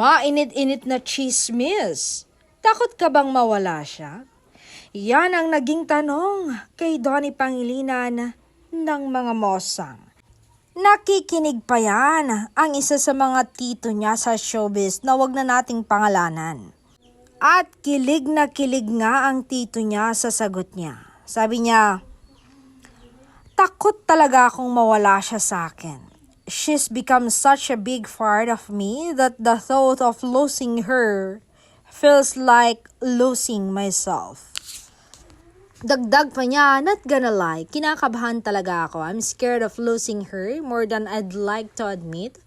Mainit-init na chismis. Takot ka bang mawala siya? Yan ang naging tanong kay Donnie Pangilinan ng mga mosang. Nakikinig pa yan ang isa sa mga tito niya sa showbiz na wag na nating pangalanan. At kilig na kilig nga ang tito niya sa sagot niya. Sabi niya, takot talaga akong mawala siya sa akin. She's become such a big part of me that the thought of losing her feels like losing myself. Dagdag pa niya, not gonna lie, kinakabahan talaga ako. I'm scared of losing her more than I'd like to admit.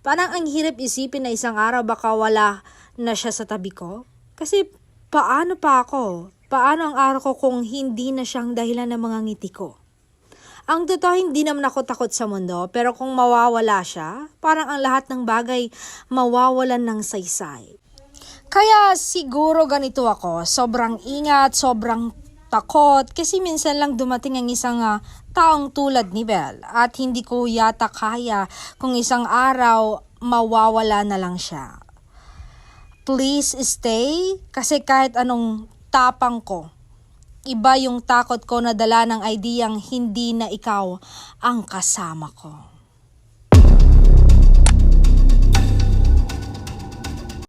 Parang ang hirap isipin na isang araw baka wala na siya sa tabi ko. Kasi paano pa ako? Paano ang araw ko kung hindi na siyang dahilan ng mga ngiti ko? Ang totoo, hindi naman ako takot sa mundo, pero kung mawawala siya, parang ang lahat ng bagay mawawalan ng saysay. Kaya siguro ganito ako, sobrang ingat, sobrang takot, kasi minsan lang dumating ang isang taong tulad ni Belle at hindi ko yata kaya kung isang araw mawawala na lang siya. Please stay, kasi kahit anong tapang ko, iba yung takot ko na dala ng ideyang hindi na ikaw ang kasama ko.